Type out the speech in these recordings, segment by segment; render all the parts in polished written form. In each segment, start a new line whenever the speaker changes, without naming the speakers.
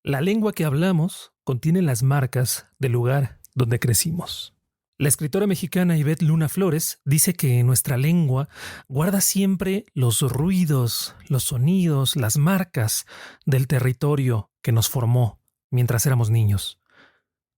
La lengua que hablamos contiene las marcas del lugar donde crecimos. La escritora mexicana Ivette Luna Flores dice que nuestra lengua guarda siempre los ruidos, los sonidos, las marcas del territorio que nos formó mientras éramos niños.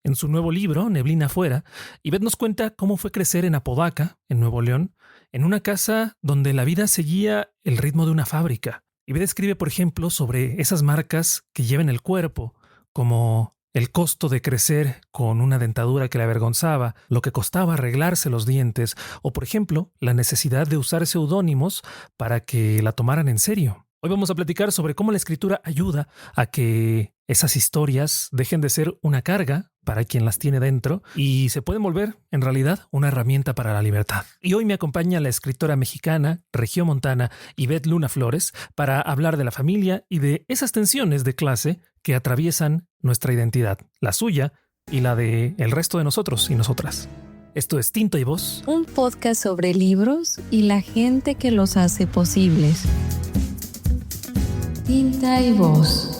En su nuevo libro, Neblina Afuera, Ivette nos cuenta cómo fue crecer en Apodaca, en Nuevo León, en una casa donde la vida seguía el ritmo de una fábrica. Ivette escribe, por ejemplo, sobre esas marcas que lleva en el cuerpo, como el costo de crecer con una dentadura que le avergonzaba, lo que costaba arreglarse los dientes, o, por ejemplo, la necesidad de usar seudónimos para que la tomaran en serio. Hoy vamos a platicar sobre cómo la escritura ayuda a que esas historias dejen de ser una carga para quien las tiene dentro y se pueden volver, en realidad, una herramienta para la libertad. Y hoy me acompaña la escritora mexicana, regiomontana, Ivette Luna Flores, para hablar de la familia y de esas tensiones de clase que atraviesan nuestra identidad, la suya y la de el resto de nosotros y nosotras. Esto es Tinta y Voz,
un podcast sobre libros y la gente que los hace posibles. Tinta y Voz.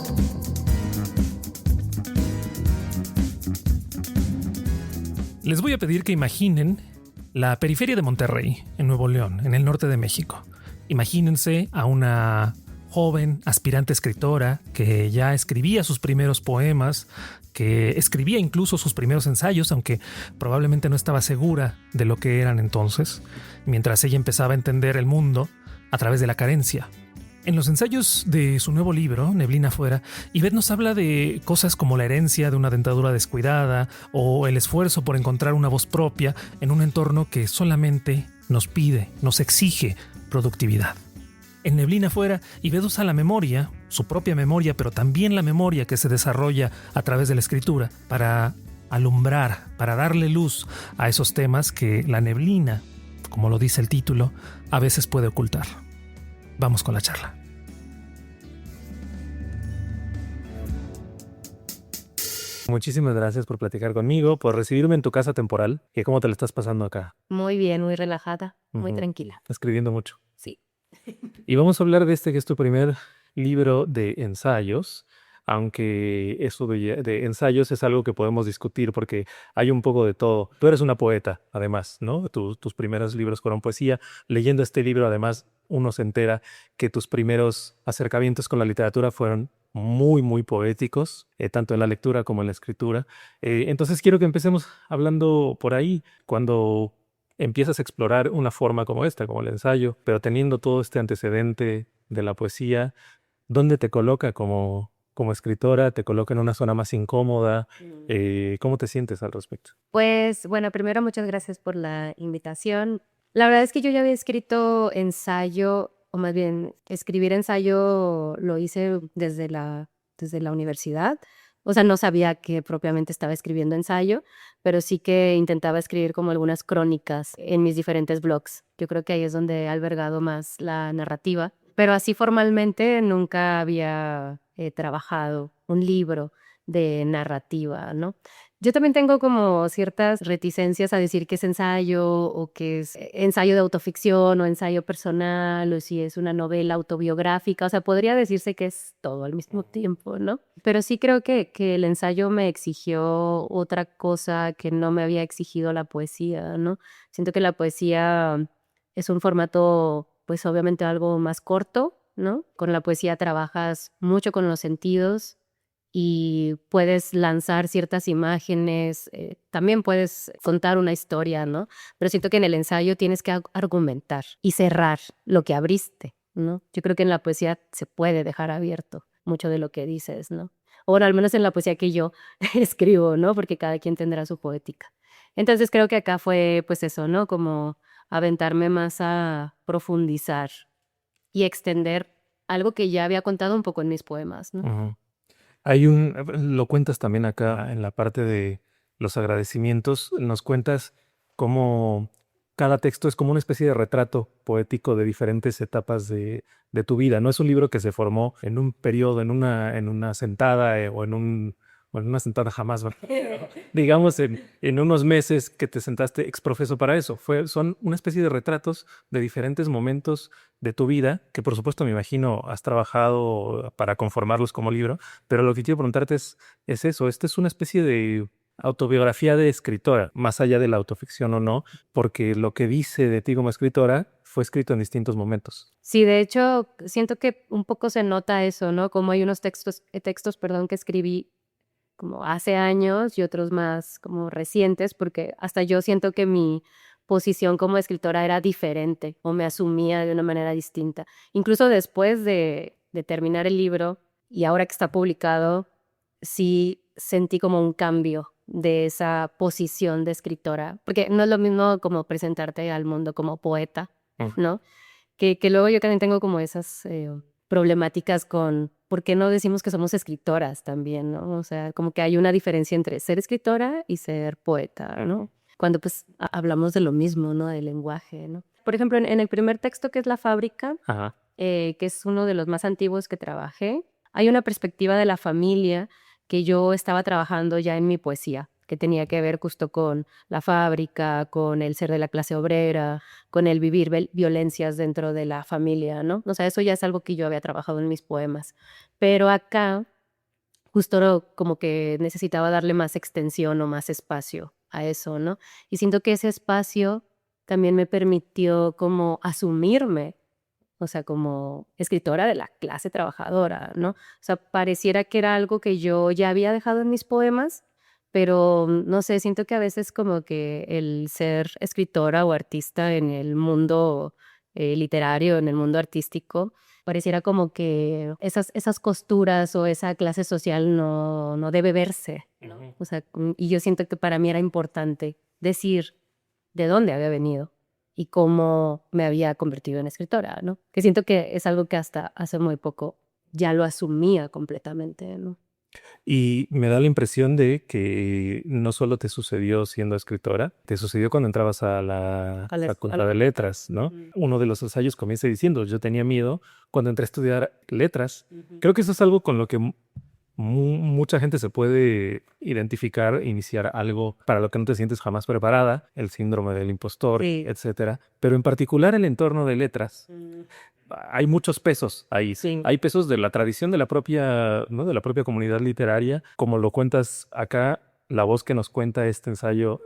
Les voy a pedir que imaginen la periferia de Monterrey, en Nuevo León, en el norte de México. Imagínense a una joven aspirante escritora que ya escribía sus primeros poemas, que escribía incluso sus primeros ensayos, aunque probablemente no estaba segura de lo que eran entonces, mientras ella empezaba a entender el mundo a través de la carencia. En los ensayos de su nuevo libro, Neblina Afuera, Ivette nos habla de cosas como la herencia de una dentadura descuidada o el esfuerzo por encontrar una voz propia en un entorno que solamente nos pide, nos exige productividad. En Neblina Afuera, Ivette usa la memoria, su propia memoria, pero también la memoria que se desarrolla a través de la escritura, para alumbrar, para darle luz a esos temas que la neblina, como lo dice el título, a veces puede ocultar. Vamos con la charla. Muchísimas gracias por platicar conmigo, por recibirme en tu casa temporal. ¿Y cómo te la estás pasando acá?
Muy bien, muy relajada, muy tranquila.
Escribiendo mucho.
Sí.
Y vamos a hablar de este que es tu primer libro de ensayos, aunque eso de ensayos es algo que podemos discutir porque hay un poco de todo. Tú eres una poeta, además, ¿no? Tus primeros libros fueron poesía. Leyendo este libro, además, uno se entera que tus primeros acercamientos con la literatura fueron muy, muy poéticos, tanto en la lectura como en la escritura. Entonces quiero que empecemos hablando por ahí, cuando empiezas a explorar una forma como esta, como el ensayo, pero teniendo todo este antecedente de la poesía, ¿dónde te coloca como escritora? ¿Te coloca en una zona más incómoda? ¿Cómo te sientes al respecto?
Pues bueno, primero muchas gracias por la invitación. La verdad es que yo ya había escrito ensayo, o más bien escribir ensayo lo hice desde la universidad. O sea, no sabía que propiamente estaba escribiendo ensayo, pero sí que intentaba escribir como algunas crónicas en mis diferentes blogs. Yo creo que ahí es donde he albergado más la narrativa. Pero así formalmente nunca había trabajado un libro de narrativa, ¿no? Yo también tengo como ciertas reticencias a decir que es ensayo o que es ensayo de autoficción o ensayo personal o si es una novela autobiográfica. O sea, podría decirse que es todo al mismo tiempo, ¿no? Pero sí creo que el ensayo me exigió otra cosa que no me había exigido la poesía, ¿no? Siento que la poesía es un formato, pues obviamente algo más corto, ¿no? Con la poesía trabajas mucho con los sentidos y puedes lanzar ciertas imágenes, también puedes contar una historia, ¿no? Pero siento que en el ensayo tienes que argumentar y cerrar lo que abriste, ¿no? Yo creo que en la poesía se puede dejar abierto mucho de lo que dices, ¿no? O bueno, al menos en la poesía que yo escribo, ¿no? Porque cada quien tendrá su poética. Entonces creo que acá fue pues eso, ¿no? Como aventarme más a profundizar y extender algo que ya había contado un poco en mis poemas, ¿no?
Uh-huh. Lo cuentas también acá en la parte de los agradecimientos, nos cuentas cómo cada texto es como una especie de retrato poético de diferentes etapas de tu vida. No es un libro que se formó en un periodo, en una sentada o en un bueno, una sentada jamás, ¿verdad? Digamos, en unos meses que te sentaste exprofeso para eso. Son una especie de retratos de diferentes momentos de tu vida, que por supuesto me imagino has trabajado para conformarlos como libro, pero lo que quiero preguntarte es eso. Esta es una especie de autobiografía de escritora, más allá de la autoficción o no, porque lo que dice de ti como escritora fue escrito en distintos momentos.
Sí, de hecho, siento que un poco se nota eso, ¿no? Como hay unos textos, perdón, que escribí como hace años y otros más como recientes, porque hasta yo siento que mi posición como escritora era diferente o me asumía de una manera distinta. Incluso después de terminar el libro y ahora que está publicado, sí sentí como un cambio de esa posición de escritora, porque no es lo mismo como presentarte al mundo como poeta, ¿no? Que luego yo también tengo como esas problemáticas con por qué no decimos que somos escritoras también, ¿no? O sea, como que hay una diferencia entre ser escritora y ser poeta, ¿no? Cuando pues hablamos de lo mismo, ¿no? Del lenguaje, ¿no? Por ejemplo, en el primer texto que es La fábrica,
Ajá.
que es uno de los más antiguos que trabajé, hay una perspectiva de la familia que yo estaba trabajando ya en mi poesía, que tenía que ver justo con la fábrica, con el ser de la clase obrera, con el vivir violencias dentro de la familia, ¿no? O sea, eso ya es algo que yo había trabajado en mis poemas. Pero acá, justo como que necesitaba darle más extensión o más espacio a eso, ¿no? Y siento que ese espacio también me permitió como asumirme, o sea, como escritora de la clase trabajadora, ¿no? O sea, pareciera que era algo que yo ya había dejado en mis poemas, pero no sé, siento que a veces como que el ser escritora o artista en el mundo literario, en el mundo artístico, pareciera como que esas costuras o esa clase social no debe verse, ¿no? O sea, y yo siento que para mí era importante decir de dónde había venido y cómo me había convertido en escritora, ¿no? Que siento que es algo que hasta hace muy poco ya lo asumía completamente, ¿no?
Y me da la impresión de que no solo te sucedió siendo escritora, te sucedió cuando entrabas a la Facultad de Letras, ¿no?
Ujú.
Uno de los ensayos comienza diciendo, yo tenía miedo cuando entré a estudiar letras. Creo que eso es algo con lo que mucha gente se puede identificar, iniciar algo para lo que no te sientes jamás preparada, el síndrome del impostor,
Sí.
etcétera. Pero en particular el entorno de letras, hay muchos pesos ahí.
Sí.
Hay pesos de la tradición de la propia, ¿no? De la propia comunidad literaria, como lo cuentas acá. La voz que nos cuenta este ensayo,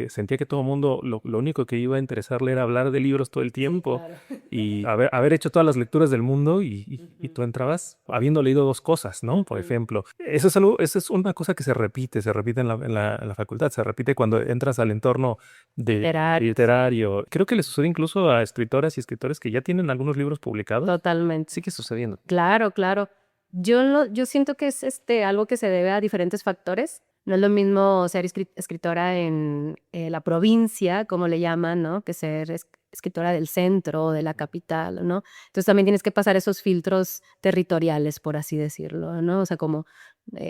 sentía que todo el mundo, lo único que iba a interesarle era hablar de libros todo el tiempo.
Claro.
Y haber hecho todas las lecturas del mundo y tú entrabas habiendo leído dos cosas, ¿no? Por ejemplo, eso es una cosa que se repite en la facultad, se repite cuando entras al entorno literario. Creo que le sucede incluso a escritoras y escritores que ya tienen algunos libros publicados.
Totalmente.
Sigue sucediendo.
Claro, claro. Yo siento que es algo que se debe a diferentes factores. No es lo mismo ser escritora en la provincia, como le llaman, ¿no? Que ser escritora del centro o de la capital, ¿no? Entonces también tienes que pasar esos filtros territoriales, por así decirlo, ¿no? O sea, como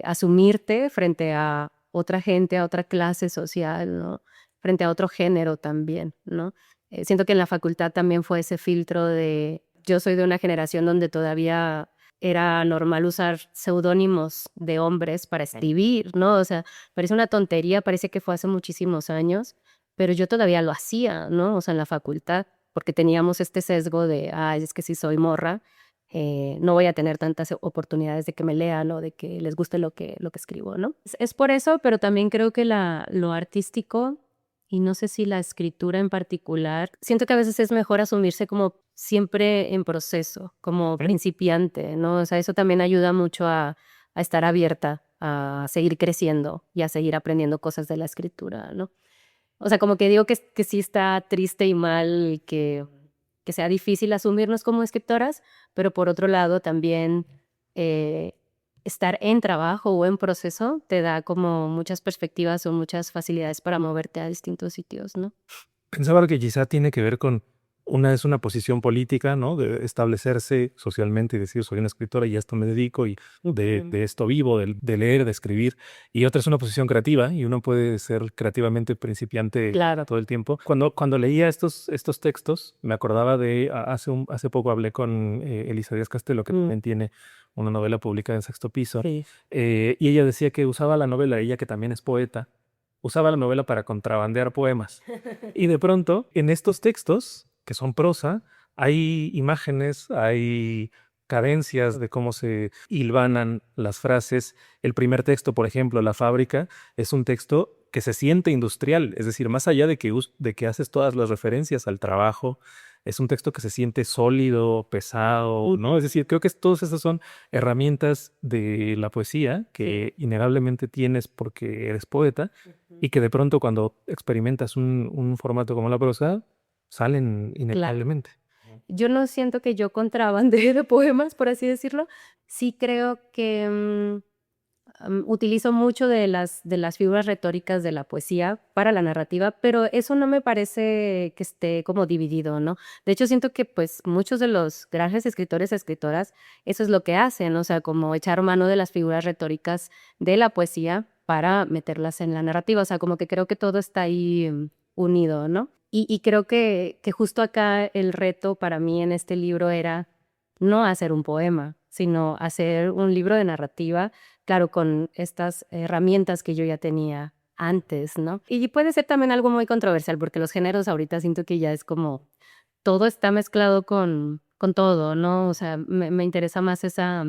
asumirte frente a otra gente, a otra clase social, ¿no? Frente a otro género también, ¿no? Siento que en la facultad también fue ese filtro de... Yo soy de una generación donde todavía era normal usar seudónimos de hombres para escribir, ¿no? O sea, parece una tontería, parece que fue hace muchísimos años, pero yo todavía lo hacía, ¿no? O sea, en la facultad, porque teníamos este sesgo de, es que si soy morra, no voy a tener tantas oportunidades de que me lean o de que les guste lo que escribo, ¿no? Es por eso, pero también creo que lo artístico, y no sé si la escritura en particular, siento que a veces es mejor asumirse como siempre en proceso, como principiante, ¿no? O sea, eso también ayuda mucho a estar abierta, a seguir creciendo y a seguir aprendiendo cosas de la escritura, ¿no? O sea, como que digo que sí está triste y mal que sea difícil asumirnos como escritoras, pero por otro lado también estar en trabajo o en proceso te da como muchas perspectivas o muchas facilidades para moverte a distintos sitios, ¿no?
Pensaba que quizá tiene que ver con es una posición política, ¿no? De establecerse socialmente y decir, soy una escritora y a esto me dedico y de esto vivo, de leer, de escribir. Y otra es una posición creativa y uno puede ser creativamente principiante
Claro.
todo el tiempo. Cuando leía estos textos, me acordaba de, hace poco hablé con Elisa Díaz Castelo, que también tiene
una novela publicada en Sexto Piso,
Sí.
y ella decía que usaba la novela, ella que también es poeta, usaba la novela para contrabandear poemas. Y de pronto, en estos textos, que son prosa, hay imágenes, hay cadencias de cómo se hilvanan las frases. El primer texto, por ejemplo, La fábrica, es un texto que se siente industrial, es decir, más allá de que haces todas las referencias al trabajo, es un texto que se siente sólido, pesado, ¿no? Es decir, creo que todas esas son herramientas de la poesía que innegablemente tienes porque eres poeta y que de pronto cuando experimentas un formato como la prosa, salen
Claro.
inevitablemente.
Yo no siento que yo contrabandee de poemas, por así decirlo. Sí creo que utilizo mucho de las figuras retóricas de la poesía para la narrativa, pero eso no me parece que esté como dividido, ¿no? De hecho, siento que pues muchos de los grandes escritores, escritoras, eso es lo que hacen, o sea, como echar mano de las figuras retóricas de la poesía para meterlas en la narrativa, o sea, como que creo que todo está ahí unido, ¿no? Y creo que justo acá el reto para mí en este libro era no hacer un poema, sino hacer un libro de narrativa, claro, con estas herramientas que yo ya tenía antes, ¿no? Y puede ser también algo muy controversial, porque los géneros ahorita siento que ya es como todo está mezclado con todo, ¿no? O sea, me interesa más esa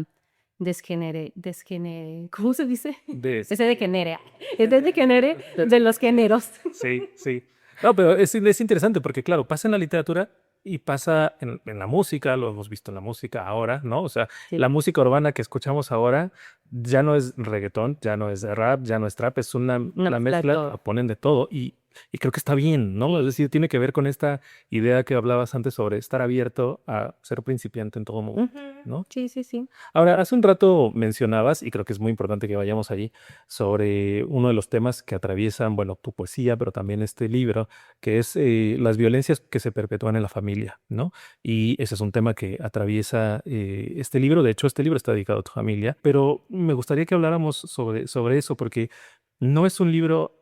¿cómo se dice? Ese degenere, ese degenere de los géneros.
Sí, sí. No, pero es interesante porque, claro, pasa en la literatura y pasa en la música, lo hemos visto en la música ahora, ¿no? O sea,
Sí.
la música urbana que escuchamos ahora ya no es reggaetón, ya no es rap, ya no es trap, es una
Una
mezcla,
mezcla de todo.
la ponen de todo y creo que está bien, ¿no? Es decir, tiene que ver con esta idea que hablabas antes sobre estar abierto a ser principiante en todo momento, ¿no?
Sí, sí, sí.
Ahora, hace un rato mencionabas, y creo que es muy importante que vayamos allí, sobre uno de los temas que atraviesan, bueno, tu poesía, pero también este libro, que es las violencias que se perpetúan en la familia, ¿no? Y ese es un tema que atraviesa este libro. De hecho, este libro está dedicado a tu familia, pero me gustaría que habláramos sobre eso, porque no es un libro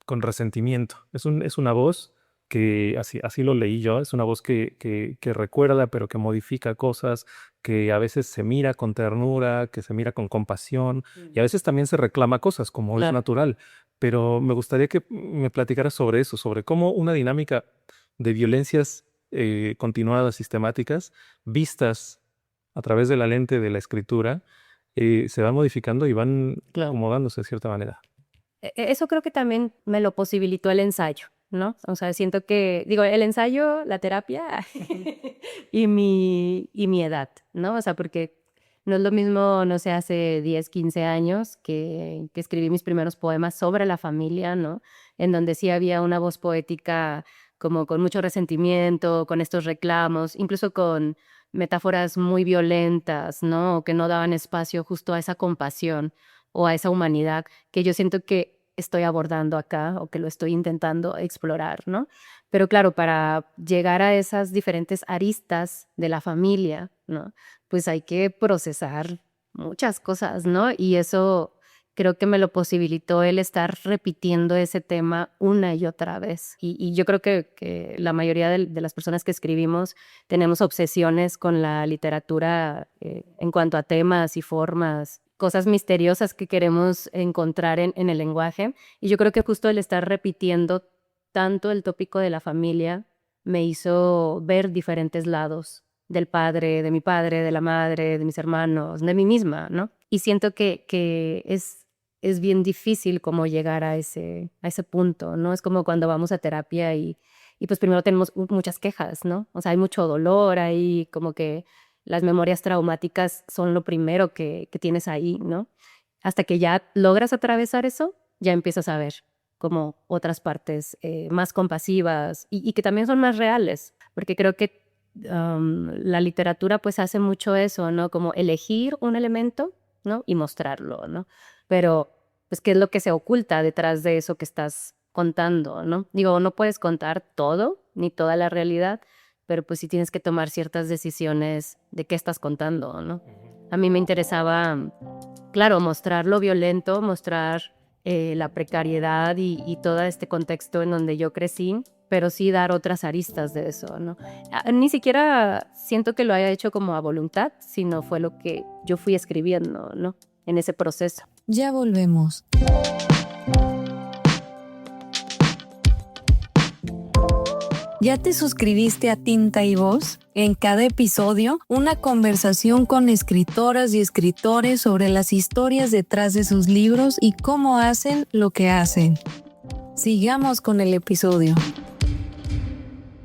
con resentimiento, es una voz que así lo leí yo, es una voz que recuerda, pero que modifica cosas, que a veces se mira con ternura, que se mira con compasión y a veces también se reclama cosas, como es
Claro.
natural. Pero me gustaría que me platicaras sobre eso, sobre cómo una dinámica de violencias continuadas, sistemáticas, vistas a través de la lente de la escritura, se van modificando y van
Claro.
acomodándose de cierta manera.
Eso creo que también me lo posibilitó el ensayo, ¿no? O sea, siento que, digo, el ensayo, la terapia y mi edad, ¿no? O sea, porque no es lo mismo, no sé, hace 10, 15 años que escribí mis primeros poemas sobre la familia, ¿no? En donde sí había una voz poética como con mucho resentimiento, con estos reclamos, incluso con metáforas muy violentas, ¿no? O que no daban espacio justo a esa compasión o a esa humanidad que yo siento que estoy abordando acá o que lo estoy intentando explorar, ¿no? Pero claro, para llegar a esas diferentes aristas de la familia, ¿no? Pues hay que procesar muchas cosas, ¿no? Y eso creo que me lo posibilitó el estar repitiendo ese tema una y otra vez. Y yo creo que la mayoría de las personas que escribimos tenemos obsesiones con la literatura en cuanto a temas y formas, cosas misteriosas que queremos encontrar en el lenguaje. Y yo creo que justo el estar repitiendo tanto el tópico de la familia me hizo ver diferentes lados del padre, de mi padre, de la madre, de mis hermanos, de mí misma, ¿no? Y siento que es bien difícil como llegar a ese punto, ¿no? Es como cuando vamos a terapia y pues primero tenemos muchas quejas, ¿no? O sea, hay mucho dolor, hay como que las memorias traumáticas son lo primero que tienes ahí, ¿no? Hasta que ya logras atravesar eso, ya empiezas a ver como otras partes más compasivas y que también son más reales, porque creo que la literatura pues hace mucho eso, ¿no? Como elegir un elemento, ¿no? Y mostrarlo, ¿no? Pero pues qué es lo que se oculta detrás de eso que estás contando, ¿no? Digo, no puedes contar todo, ni toda la realidad, pero pues sí tienes que tomar ciertas decisiones de qué estás contando, ¿no? A mí me interesaba, claro, mostrar lo violento, mostrar la precariedad y todo este contexto en donde yo crecí, pero sí dar otras aristas de eso, ¿no? Ni siquiera siento que lo haya hecho como a voluntad, sino fue lo que yo fui escribiendo, ¿no? En ese proceso.
Ya volvemos. ¿Ya te suscribiste a Tinta y Voz? En cada episodio, una conversación con escritoras y escritores sobre las historias detrás de sus libros y cómo hacen lo que hacen. Sigamos con el episodio.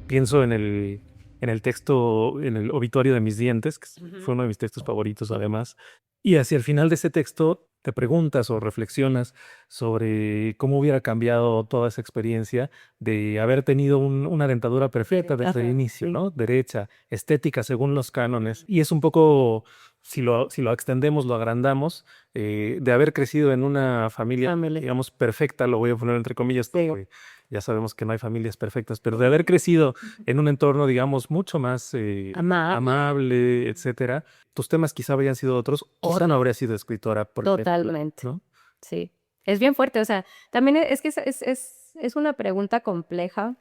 Pienso en el texto, en el obituario de mis dientes, que fue uno de mis textos favoritos además, y hacia el final de ese texto te preguntas o reflexionas sobre cómo hubiera cambiado toda esa experiencia de haber tenido una dentadura perfecta desde el inicio,
sí.
¿no? Derecha, estética según los cánones. Y es un poco, si lo extendemos, lo agrandamos, de haber crecido en una familia, digamos, perfecta, lo voy a poner entre comillas, porque ya sabemos que no hay familias perfectas, pero de haber crecido en un entorno, digamos, mucho más amable, etcétera, tus temas quizá habrían sido otros, ahora no habría sido escritora.
Totalmente.
¿No?
Sí. Es bien fuerte, o sea, también es que es una pregunta compleja,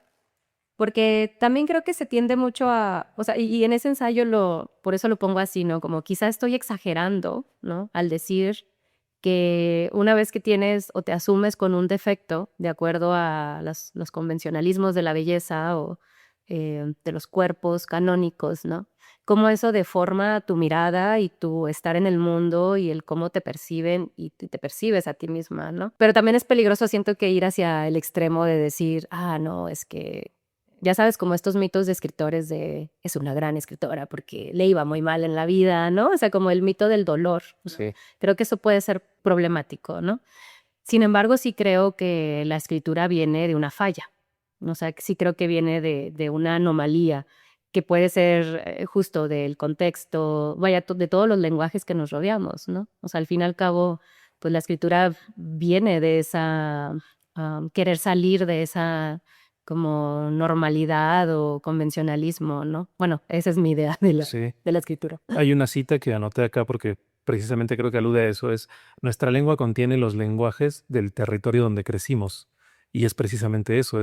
porque también creo que se tiende mucho a, o sea, y en ese ensayo por eso lo pongo así, ¿no? Como quizá estoy exagerando, ¿no? Al decir que una vez que tienes o te asumes con un defecto, de acuerdo a los convencionalismos de la belleza o de los cuerpos canónicos, ¿no? Cómo eso deforma tu mirada y tu estar en el mundo y el cómo te perciben y te percibes a ti misma, ¿no? Pero también es peligroso, siento, que ir hacia el extremo de decir, no, es que ya sabes, como estos mitos de escritores de es una gran escritora porque le iba muy mal en la vida, ¿no? O sea, como el mito del dolor, ¿no?
Sí.
Creo que eso puede ser problemático, ¿no? Sin embargo, sí creo que la escritura viene de una falla. O sea, sí creo que viene de una anomalía que puede ser justo del contexto, vaya, de todos los lenguajes que nos rodeamos, ¿no? O sea, al fin y al cabo, pues la escritura viene de esa, querer salir de esa como normalidad o convencionalismo, ¿no? Bueno, esa es mi idea
Sí.
de la escritura.
Hay una cita que anoté acá porque precisamente creo que alude a eso, es: nuestra lengua contiene los lenguajes del territorio donde crecimos. Y es precisamente eso,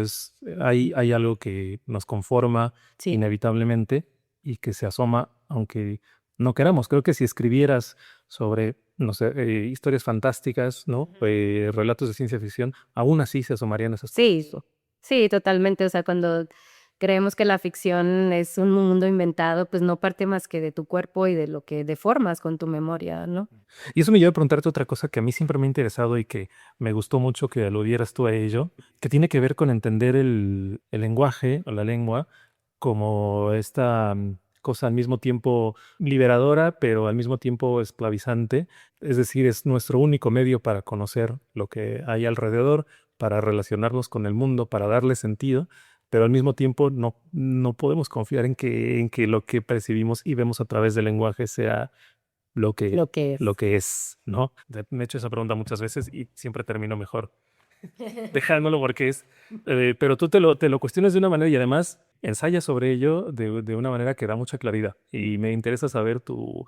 hay algo que nos conforma
Sí.
inevitablemente y que se asoma aunque no queramos. Creo que si escribieras sobre, no sé, historias fantásticas, ¿no? Relatos de ciencia ficción, aún así se asomarían esas
Sí,
cosas.
sí, totalmente. O sea, cuando creemos que la ficción es un mundo inventado, pues no parte más que de tu cuerpo y de lo que deformas con tu memoria, ¿no?
Y eso me lleva a preguntarte otra cosa que a mí siempre me ha interesado y que me gustó mucho que aludieras tú a ello, que tiene que ver con entender el lenguaje o la lengua como esta cosa al mismo tiempo liberadora, pero al mismo tiempo esclavizante. Es decir, es nuestro único medio para conocer lo que hay alrededor, para relacionarnos con el mundo, para darle sentido, pero al mismo tiempo no podemos confiar en que lo que percibimos y vemos a través del lenguaje sea lo que es, ¿no? Me he hecho esa pregunta muchas veces y siempre termino mejor dejándolo porque pero tú te lo cuestionas de una manera y además ensayas sobre ello de una manera que da mucha claridad y me interesa saber tu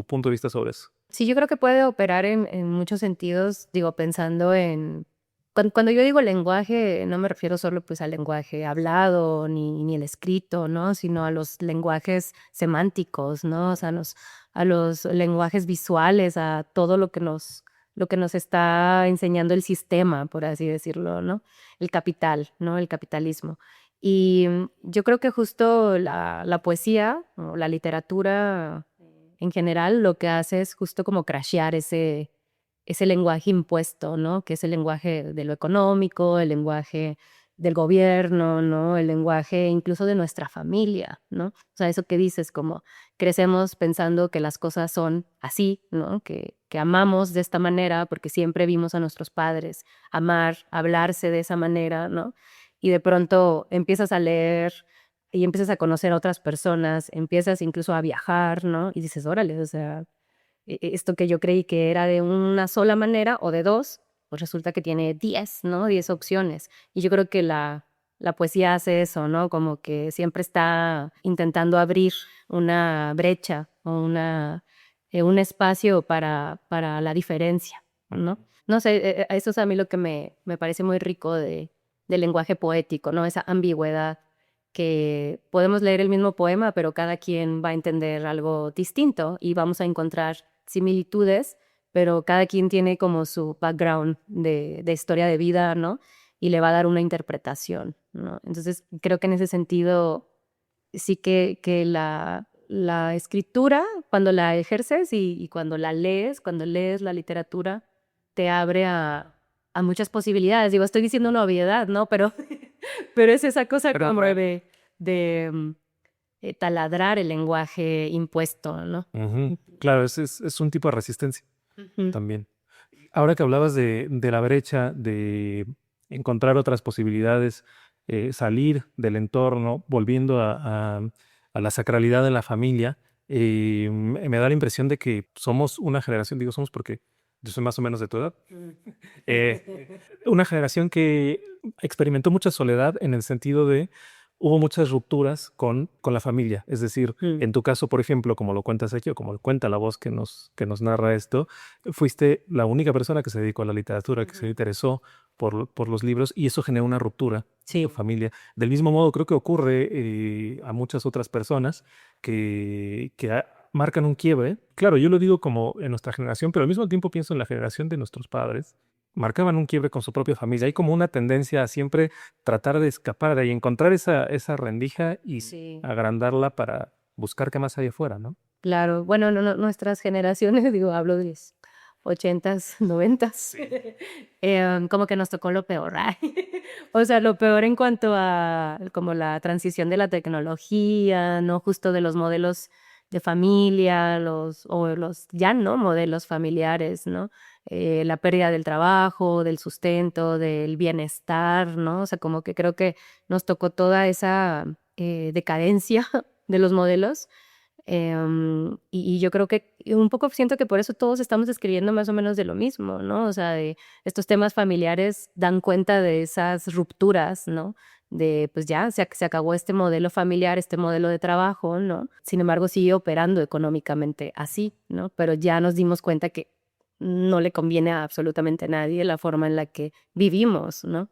punto de vista sobre eso.
Sí, yo creo que puede operar en muchos sentidos, digo, pensando en... Cuando yo digo lenguaje, no me refiero solo pues al lenguaje hablado ni el escrito, ¿no? Sino a los lenguajes semánticos, ¿no? O sea, a los lenguajes visuales, a todo lo que nos está enseñando el sistema, por así decirlo, ¿no? El capital, ¿no? El capitalismo. Y yo creo que justo la poesía o la literatura en general lo que hace es justo como crashear ese lenguaje impuesto, ¿no? Que es el lenguaje de lo económico, el lenguaje del gobierno, ¿no? El lenguaje incluso de nuestra familia, ¿no? O sea, eso que dices, como crecemos pensando que las cosas son así, ¿no? Que amamos de esta manera porque siempre vimos a nuestros padres amar, hablarse de esa manera, ¿no? Y de pronto empiezas a leer y empiezas a conocer a otras personas, empiezas incluso a viajar, ¿no? Y dices, órale, o sea, esto que yo creí que era de una sola manera o de dos, pues resulta que tiene 10, ¿no? 10 opciones. Y yo creo que la poesía hace eso, ¿no? Como que siempre está intentando abrir una brecha o un espacio para la diferencia, ¿no? No sé, eso es a mí lo que me parece muy rico de del lenguaje poético, ¿no? Esa ambigüedad que podemos leer el mismo poema, pero cada quien va a entender algo distinto y vamos a encontrar similitudes, pero cada quien tiene como su background de historia de vida, ¿no? Y le va a dar una interpretación, ¿no? Entonces, creo que en ese sentido sí que la escritura, cuando la ejerces y cuando lees la literatura, te abre a muchas posibilidades. Digo, estoy diciendo una obviedad, ¿no? Pero, pero es esa cosa
Pero,
como de taladrar el lenguaje impuesto, ¿no?
Claro, es un tipo de resistencia
Ujú.
también. Ahora que hablabas de la brecha, de encontrar otras posibilidades, salir del entorno, volviendo a la sacralidad de la familia, me da la impresión de que somos una generación, digo somos porque yo soy más o menos de tu edad, una generación que experimentó mucha soledad en el sentido de hubo muchas rupturas con la familia. Es decir,
Mm.
en tu caso, por ejemplo, como lo cuentas aquí o como lo cuenta la voz que nos narra esto, fuiste la única persona que se dedicó a la literatura, que se
Ujú.
interesó por los libros y eso generó una ruptura en
Sí.
tu familia. Del mismo modo, creo que ocurre a muchas otras personas que marcan un quiebre. Claro, yo lo digo como en nuestra generación, pero al mismo tiempo pienso en la generación de nuestros padres. Marcaban un quiebre con su propia familia. Hay como una tendencia a siempre tratar de escapar de ahí, encontrar esa rendija y
Sí.
agrandarla para buscar qué más hay afuera, ¿no?
Claro, bueno, nuestras generaciones, digo, hablo de 80s, 90s, como que nos tocó lo peor. Ay. O sea, lo peor en cuanto a como la transición de la tecnología, ¿no? Justo de los modelos de familia, los ya no modelos familiares, ¿no? La pérdida del trabajo, del sustento, del bienestar, ¿no? O sea, como que creo que nos tocó toda esa decadencia de los modelos. Y yo creo que un poco siento que por eso todos estamos escribiendo más o menos de lo mismo, ¿no? O sea, de estos temas familiares dan cuenta de esas rupturas, ¿no? De, pues ya, se acabó este modelo familiar, este modelo de trabajo, ¿no? Sin embargo, sigue operando económicamente así, ¿no? Pero ya nos dimos cuenta que no le conviene a absolutamente nadie la forma en la que vivimos, ¿no?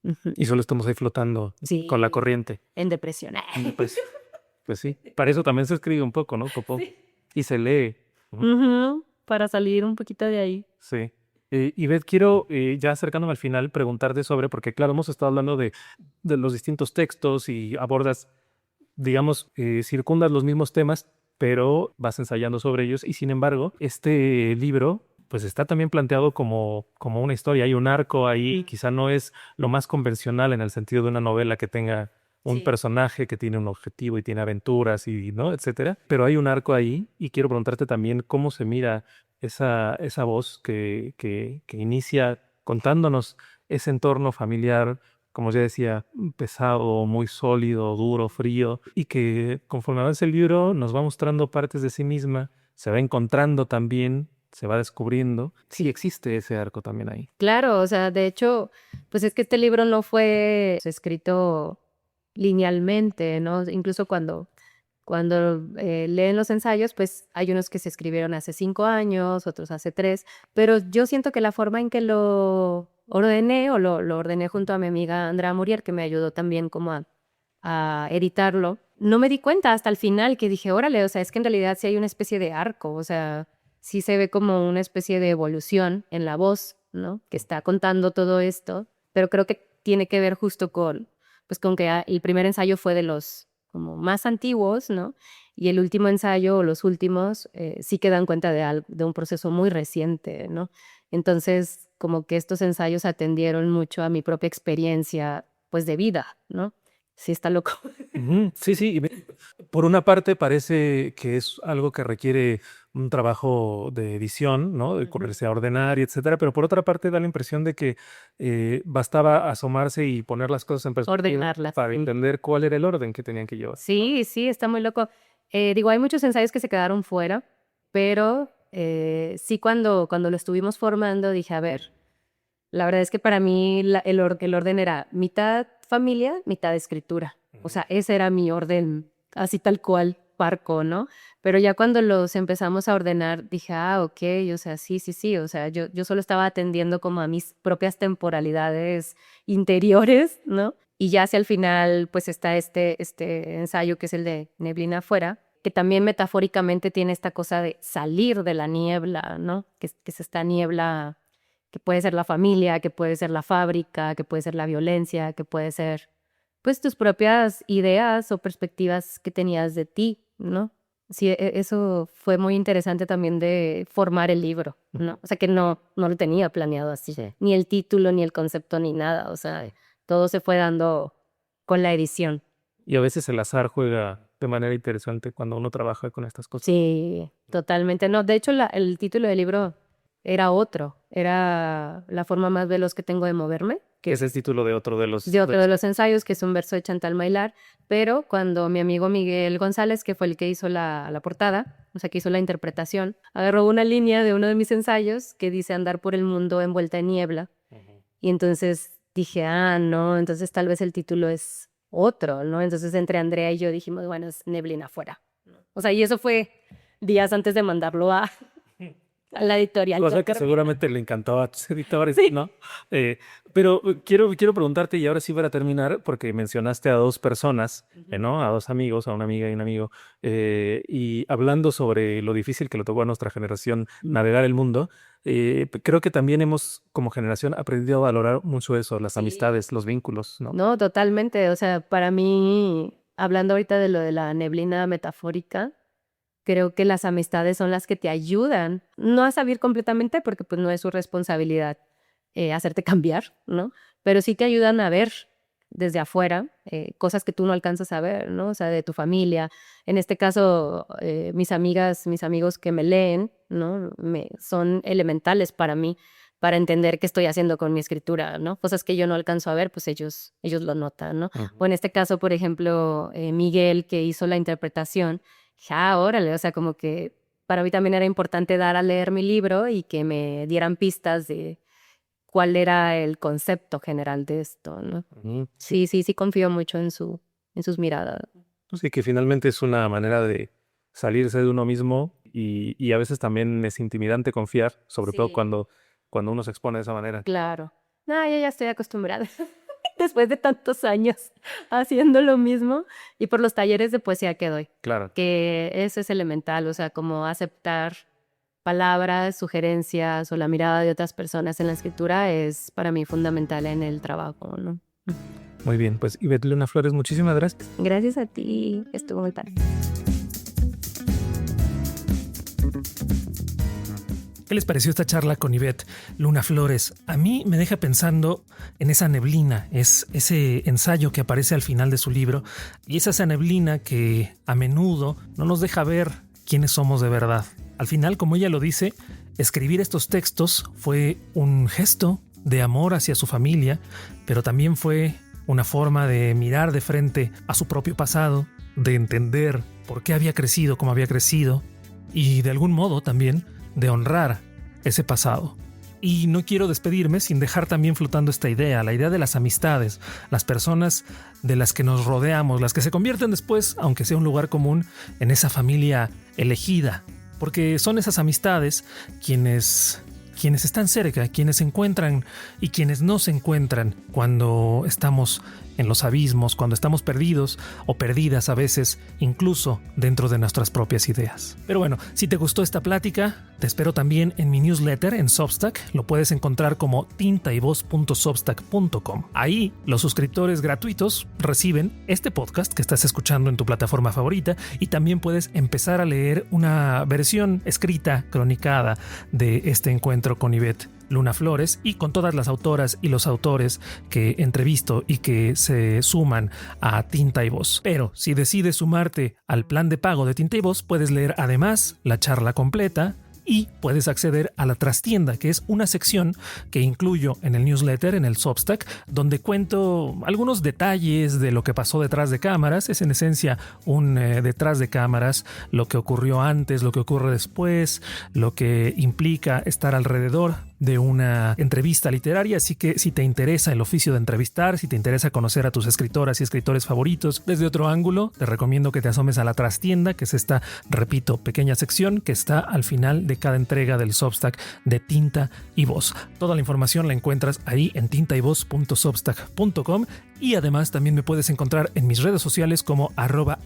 Ujú.
Y solo estamos ahí flotando con la
Sí,
corriente.
en depresión.
Pues sí, para eso también se escribe un poco, ¿no, Popó?
Sí.
Y se lee.
Ujú, para salir un poquito de ahí.
Sí. Y Beth, quiero, ya acercándome al final, preguntarte sobre, porque claro, hemos estado hablando de los distintos textos y abordas, digamos, circundas los mismos temas, pero vas ensayando sobre ellos. Y sin embargo, este libro, pues está también planteado como una historia. Hay un arco ahí, quizá no es lo más convencional en el sentido de una novela que tenga un
Sí.
personaje que tiene un objetivo y tiene aventuras y, ¿no? Etcétera. Pero hay un arco ahí y quiero preguntarte también cómo se mira esa voz que inicia contándonos ese entorno familiar, como ya decía, pesado, muy sólido, duro, frío, y que conforme avanza el libro nos va mostrando partes de sí misma, se va encontrando también, se va descubriendo. Sí existe ese arco también ahí.
Claro, o sea, de hecho, pues es que este libro no fue escrito linealmente, ¿no? Incluso cuando leen los ensayos, pues hay unos que se escribieron hace 5 años, otros hace 3, pero yo siento que la forma en que lo ordené, o lo ordené junto a mi amiga Andrea Murier, que me ayudó también como a editarlo, no me di cuenta hasta el final que dije, órale, o sea, es que en realidad sí hay una especie de arco, o sea, sí se ve como una especie de evolución en la voz, ¿no? Que está contando todo esto, pero creo que tiene que ver justo pues con que el primer ensayo fue de los como más antiguos, ¿no? Y el último ensayo o los últimos sí que dan cuenta de un proceso muy reciente, ¿no? Entonces, como que estos ensayos atendieron mucho a mi propia experiencia, pues de vida, ¿no? Sí, está loco.
Ujú, sí, sí. Por una parte parece que es algo que requiere un trabajo de edición, ¿no? De
Ujú.
ponerse a ordenar y etcétera, pero por otra parte da la impresión de que bastaba asomarse y poner las cosas en perspectiva
Ordenarlas.
para
Sí.
entender cuál era el orden que tenían que llevar.
Sí, sí, está muy loco. Digo, hay muchos ensayos que se quedaron fuera, pero sí cuando lo estuvimos formando dije, a ver, la verdad es que para mí el orden era mitad familia, mitad escritura. O sea, ese era mi orden, así tal cual. parco, ¿no? Pero ya cuando los empezamos a ordenar, dije, ok, o sea, sí, o sea, yo solo estaba atendiendo como a mis propias temporalidades interiores, ¿no? Y ya hacia el final, pues está este ensayo que es el de Neblina afuera, que también metafóricamente tiene esta cosa de salir de la niebla, ¿no? Que es esta niebla que puede ser la familia, que puede ser la fábrica, que puede ser la violencia, que puede ser, pues, tus propias ideas o perspectivas que tenías de ti, ¿no? Sí, eso fue muy interesante también de formar el libro, ¿no? O sea, que no lo tenía planeado así,
Sí.
ni el título, ni el concepto, ni nada, o sea, todo se fue dando con la edición.
Y a veces el azar juega de manera interesante cuando uno trabaja con estas cosas.
Sí, totalmente. No, de hecho, el título del libro era otro, era La forma más veloz que tengo de moverme, que
Ese es el título de otro de los...
de otro de los ensayos, que es un verso de Chantal Mailar, pero cuando mi amigo Miguel González, que fue el que hizo la portada, o sea, que hizo la interpretación, agarró una línea de uno de mis ensayos que dice andar por el mundo envuelta en niebla, y entonces dije, no, entonces tal vez el título es otro, ¿no? Entonces entre Andrea y yo dijimos, bueno, es Neblina afuera. O sea, y eso fue días antes de mandarlo a la editorial.
O sea que seguramente le encantó a tus editores,
Sí.
¿no? Pero quiero preguntarte, y ahora sí para terminar, porque mencionaste a dos personas, ¿no? A dos amigos, a una amiga y un amigo, y hablando sobre lo difícil que le tocó a nuestra generación navegar el mundo, creo que también hemos, como generación, aprendido a valorar mucho eso, las
Sí.
amistades, los vínculos, ¿no?
No, totalmente. O sea, para mí, hablando ahorita de lo de la neblina metafórica, creo que las amistades son las que te ayudan, no a salir completamente, porque pues no es su responsabilidad hacerte cambiar, ¿no? Pero sí te ayudan a ver desde afuera cosas que tú no alcanzas a ver, ¿no? O sea, de tu familia. En este caso, mis amigas, mis amigos que me leen, ¿no? Son elementales para mí, para entender qué estoy haciendo con mi escritura, ¿no? Cosas que yo no alcanzo a ver, pues ellos lo notan, ¿no? O en este caso, por ejemplo, Miguel, que hizo la interpretación, órale, o sea, como que para mí también era importante dar a leer mi libro y que me dieran pistas de cuál era el concepto general de esto, ¿no? Sí, confío mucho en sus miradas.
Sí, que finalmente es una manera de salirse de uno mismo y a veces también es intimidante confiar, sobre todo
Sí.
cuando uno se expone de esa manera.
Claro. No, yo ya estoy acostumbrada. Después de tantos años haciendo lo mismo y por los talleres de poesía que doy,
Claro.
que eso es elemental, o sea, como aceptar palabras, sugerencias o la mirada de otras personas en la escritura es para mí fundamental en el trabajo, ¿no?
Muy bien, pues Ivette Luna Flores, muchísimas gracias.
Gracias a ti, estuvo muy padre.
¿Qué les pareció esta charla con Ivette Luna Flores? A mí me deja pensando en esa neblina, es ese ensayo que aparece al final de su libro, y es esa neblina que a menudo no nos deja ver quiénes somos de verdad. Al final, como ella lo dice, escribir estos textos fue un gesto de amor hacia su familia, pero también fue una forma de mirar de frente a su propio pasado, de entender por qué había crecido como había crecido, y de algún modo también de honrar ese pasado. Y no quiero despedirme sin dejar también flotando esta idea, la idea de las amistades, las personas de las que nos rodeamos, las que se convierten después, aunque sea un lugar común, en esa familia elegida, porque son esas amistades quienes están cerca, quienes se encuentran y quienes no se encuentran cuando estamos en los abismos, cuando estamos perdidos o perdidas a veces, incluso dentro de nuestras propias ideas. Pero bueno, si te gustó esta plática, te espero también en mi newsletter en Substack. Lo puedes encontrar como tintayvoz.substack.com. Ahí los suscriptores gratuitos reciben este podcast que estás escuchando en tu plataforma favorita y también puedes empezar a leer una versión escrita, cronicada de este encuentro con Ivette Luna Flores y con todas las autoras y los autores que entrevisto y que se suman a Tinta y Voz. Pero si decides sumarte al plan de pago de Tinta y Voz, puedes leer además la charla completa y puedes acceder a la trastienda, que es una sección que incluyo en el newsletter, en el Substack, donde cuento algunos detalles de lo que pasó detrás de cámaras. Es en esencia un detrás de cámaras, lo que ocurrió antes, lo que ocurre después, lo que implica estar alrededor de una entrevista literaria, así que si te interesa el oficio de entrevistar, si te interesa conocer a tus escritoras y escritores favoritos desde otro ángulo, te recomiendo que te asomes a La Trastienda, que es esta, repito, pequeña sección que está al final de cada entrega del Substack de Tinta y Voz. Toda la información la encuentras ahí en tintayvoz.substack.com, y además también me puedes encontrar en mis redes sociales como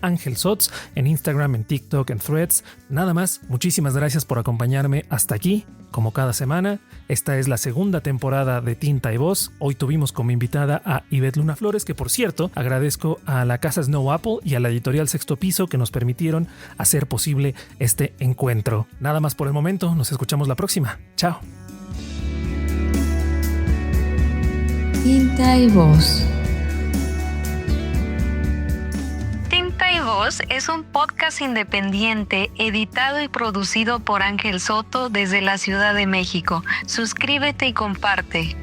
@angelsots, en Instagram, en TikTok, en Threads. Nada más, muchísimas gracias por acompañarme hasta aquí, como cada semana. Esta es la segunda temporada de Tinta y Voz. Hoy tuvimos como invitada a Ivette Luna Flores, que por cierto agradezco a la Casa Snow Apple y a la editorial Sexto Piso que nos permitieron hacer posible este encuentro. Nada más por el momento, nos escuchamos la próxima. Chao.
Tinta y Voz.
Tinta y Voz es un podcast independiente editado y producido por Ángel Soto desde la Ciudad de México. Suscríbete y comparte.